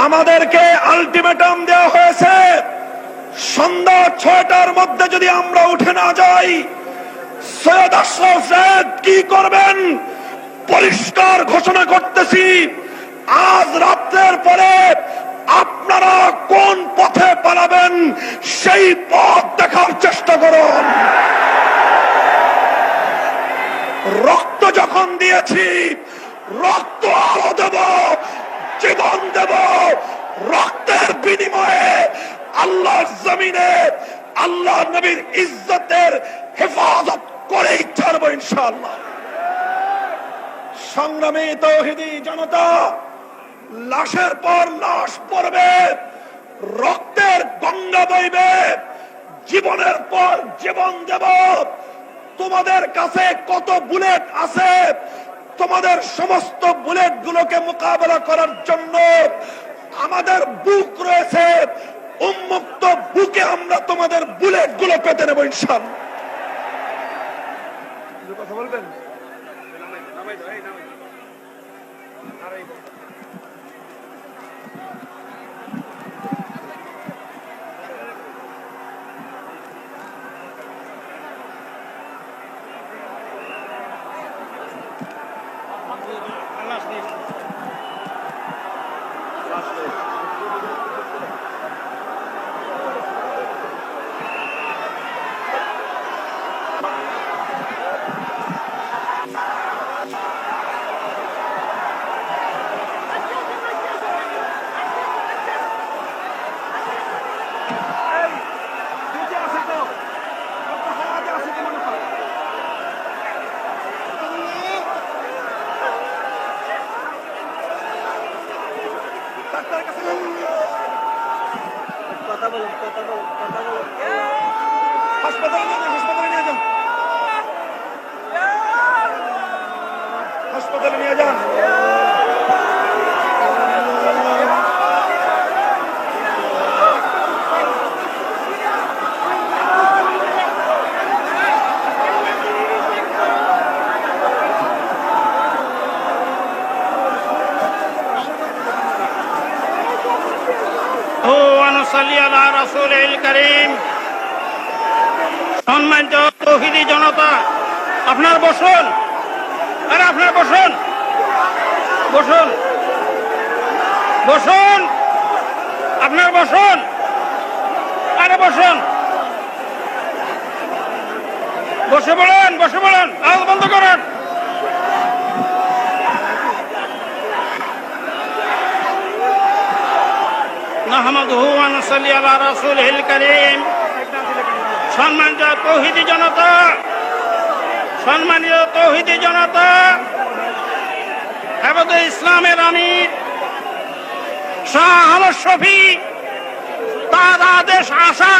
আমাদেরকে আলটিমেটাম দেওয়া হয়েছে, সন্ধ্যা 6টার মধ্যে যদি আমরা উঠে না যাই সৈয়দ আশরাফ সাহেব কি করবেন পরিষ্কার ঘোষণা করতেছি। আজ রাতের পরে আপনারা কোন পথে পালাবেন সেই পথ দেখার চেষ্টা করুন। রক্ত যখন দিয়েছি, রক্ত আরো দেব, জীবন দেব। রক্তের বিনিময়ে আল্লাহর জমিনে আল্লাহ নবীর ইজ্জতের হেফাজত করেই ছাড়বো ইনশাআল্লাহ। সংগ্রামী তাওহীদি জনতা, লাশের পর লাশ পড়বে, রক্তের গঙ্গা বইবে, জীবনের পর জীবন দেব। তোমাদের কাছে কত বুলেট আছে, তোমাদের সমস্ত বুলেট গুলোকে মোকাবেলা করার জন্য আমাদের বুক রয়েছে, উন্মুক্ত বুকে আমরা তোমাদের বুলেট গুলো পেতে নেব ইনশাআল্লাহ। কথা বলবেন? হাসপাতালে নিয়ে যান। সম্মানিত তাওহীদি জনতা, আপনার বসুন, আরে আপনার বসুন, বসুন, বসুন, আপনার বসুন, আরে বসুন, বসে বলেন, বসে বলেন, আওয়াজ বন্ধ করেন। নাহমাদুহু ওয়া নুসাল্লি আলা রাসূলিল কারীম। সম্মানিত তাওহীদি জনতা, সম্মানিত তাওহীদি জনতা, হেফাজতে ইসলামের আমির শাহ আহমদ শফী তার আদেশ আশা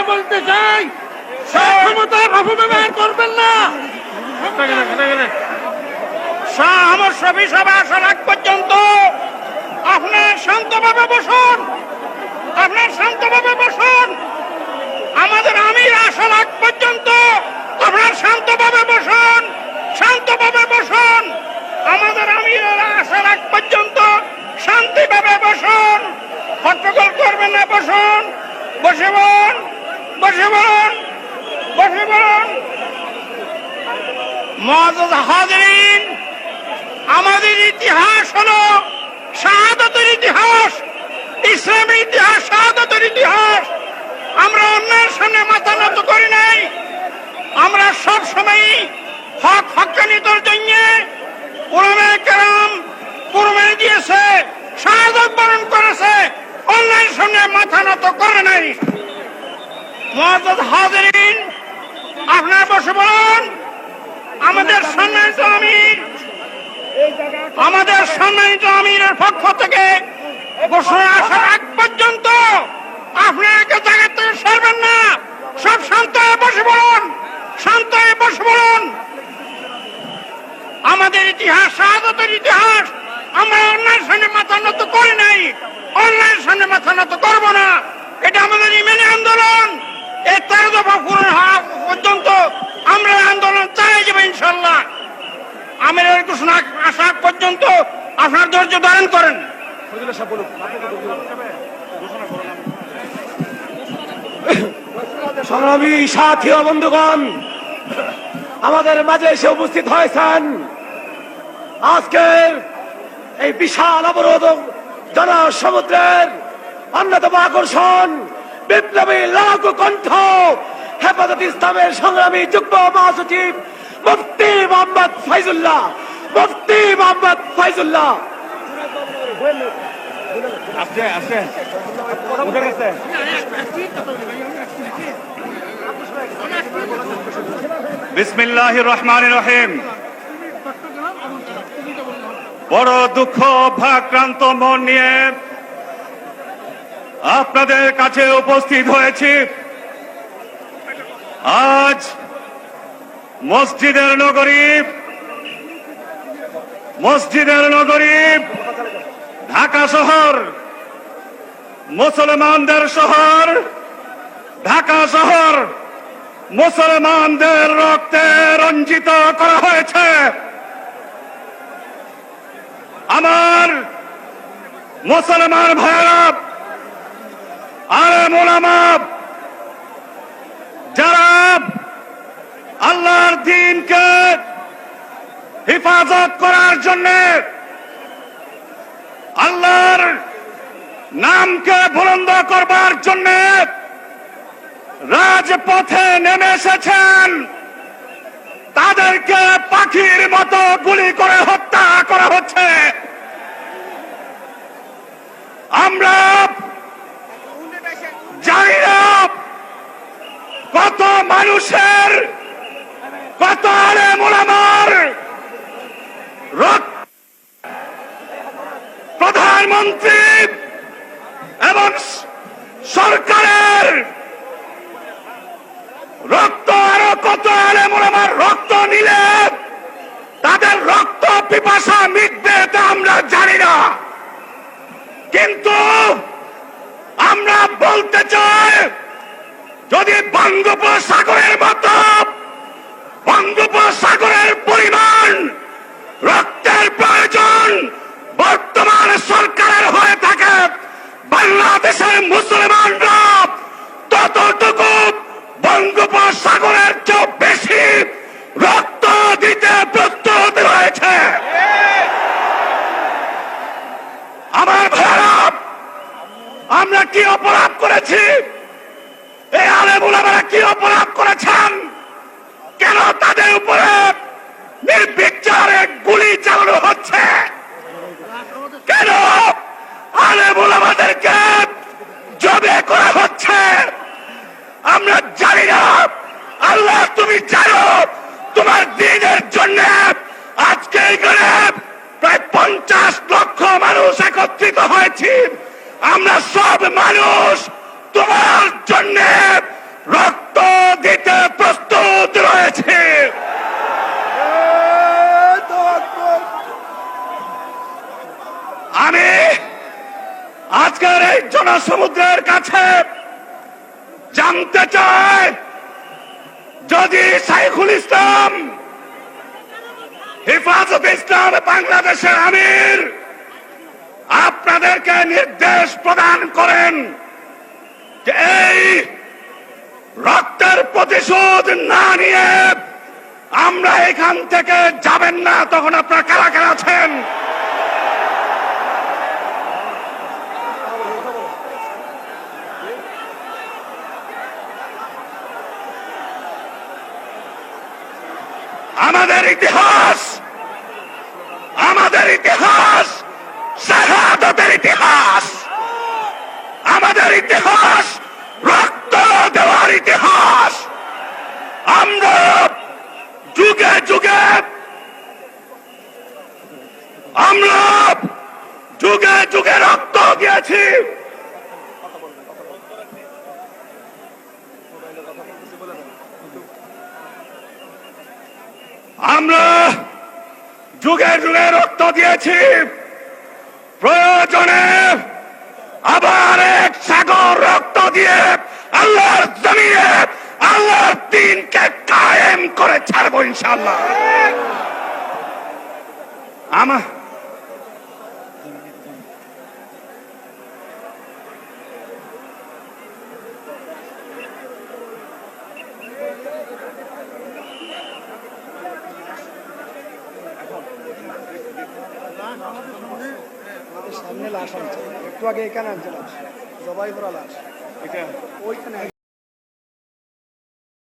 বলতে চাই, ক্ষমতার অপব্যবহার করবেন না। শাহ আহমদ শফী সভা আসার আগ পর্যন্ত আপনার শান্তভাবে বসুন, আপনার শান্তভাবে বসুন। আমাদের আমির আসার আগ পর্যন্ত আপনার শান্তভাবে বসুন, শান্তভাবে বসুন। আমাদের আমিরেরা আসার আগ পর্যন্ত শান্তিভাবে বসুন, হট্টগোল করবেন না, বসুন, বসে বলুন, বসে বলুন, বসে বলুন। মুআজ্জাজ হাজিরিন, আমাদের ইতিহাস হলো শাহাদাতের ইতিহাস, ইসলামের ইতিহাস, শাহাদাতের ইতিহাস। আমরা অন্যের সামনে মাথা নত করি নাই। আমরা সব সময় হক হক্কানিয়তের জন্য উলামায়ে কেরাম কুরবানি দিয়েছে, শাহাদাত বরণ করেছে, অন্যের সামনে মাথা নত করে নাই। মুআজ্জাজ হাজিরিন, আপনারা বসে বলুন। আমাদের সম্মানিত আমির, আমাদের সম্মানিত আমিরের পক্ষ থেকে ঘোষণা আসার আগ পর্যন্ত আপনারা জায়গা থেকে সরবেন না। সব শান্ত হয়ে বসে বলুন, শান্ত হয়ে বসে বলুন। আমাদের ইতিহাস, শাহাদাতের ইতিহাস। আমরা অন্যের সামনে মাথা নত করি নাই, অন্যের সামনে মাথা নত করবো না। এটা আমাদের ইমানি আন্দোলন। এই 13 দফা পূরণ হওয়া পর্যন্ত আমরা আন্দোলন চালিয়ে যাবো ইনশাল্লাহ। আমিরের ঘোষণা আসা পর্যন্ত আপনার ধৈর্য ধারণ করেন। সংগ্রামী সাথী ও বন্ধুগণ, আমাদের মাঝে এসে উপস্থিত হয়েছেন আজকের এই বিশাল অবরোধ জনসমুদ্রের অন্যতম আকর্ষণ বিপ্লবী লাঘু কণ্ঠ হেফাজত ইসলামের সংগ্রামী যুগ্ম মহাসচিব মুফতি মোহাম্মদ ফাইজুল্লাহ। মুফতি মোহাম্মদ ফাইজুল্লাহ বিসমিল্লাহির রহমানির রহিম। বড় দুঃখ ভারাক্রান্ত মন নিয়ে আপনাদের কাছে উপস্থিত হয়েছি। আজ মসজিদের নগরী ঢাকা শহর, মুসলমানদের শহর ঢাকা শহর মুসলমানদের রক্তে রঞ্জিত করা হয়েছে। আমার মুসলমান ভাইয়েরা, আলেম ওলামা, যারা আল্লাহর দ্বীনকে হেফাজত করার জন্য, আল্লাহর নামকে বুলন্দ করবার জন্য রাজপথে নেমে এসেছেন, তাদেরকে পাখির মতো গুলি করে হত্যা করা হচ্ছে। আমরা জানি না কত মানুষের, কত আলেম ওলামার প্রধানমন্ত্রী এবং সরকারের রক্ত, আরো কত আলেম ওলামার রক্ত নিলে তাদের রক্ত পিপাসা মিটবে তা আমরা জানি না, কিন্তু আমরা বলতে চাই, যদি বঙ্গোপসাগরের মতো বঙ্গোপসাগরের পরিমাণ রক্তের প্রয়োজন বর্তমান সরকারের হয়ে থাকে, বাংলাদেশের মুসলমানরা ততটুকু বঙ্গোপসাগরের চেয়ে বেশি রক্ত দিতে প্রস্তুত রয়েছে। আমার ভাইরা, আমরা কি অপরাধ করেছি? এই আলেম ওলামারা কি অপরাধ করেছেন? কেন তাদের উপরে নির্বিচারে গুলি চালানো হচ্ছে? কেন আলেম ওলামাদেরকে জবে করা হচ্ছে? আমরা জানি না। আল্লাহ, তুমি জানো, তোমার দ্বীনের জন্য আজকে এখানে প্রায় 50 লক্ষ মানুষ একত্রিত হয়েছি। আমরা সব মানুষ তোমার জন্য রক্ত দিতে প্রস্তুত রয়েছে। আমি আজকের এই জনসমুদ্রের কাছে জানতে চাই, যদি শাইখুল ইসলাম, হেফাজত ইসলাম বাংলাদেশের আমির আপনাদেরকে নির্দেশ প্রদান করেন যে এই রক্তের প্রতিশোধ না নিয়ে আমরা এখান থেকে যাবেন না, তখন আপনারা কারা কারা আছেন? আমাদের ইতিহাস শাহাদাতের ইতিহাস, আমাদের ইতিহাস রক্ত দেওয়ার ইতিহাস। আমরা যুগে যুগে রক্ত দিয়েছি। আমরা যুগে যুগে রক্ত দিয়েছি। প্রয়োজনে আবার এক সাগর রক্ত দিয়ে আল্লাহর জমিনে আল্লাহর দ্বীনকে কায়েম করে ছাড়বো ইনশাআল্লাহ। আমাদের সামনে লাশ আনছে, একটু আগে এখানে আনছে লাশ, জবাই করা লাশ, এটা ওইখানে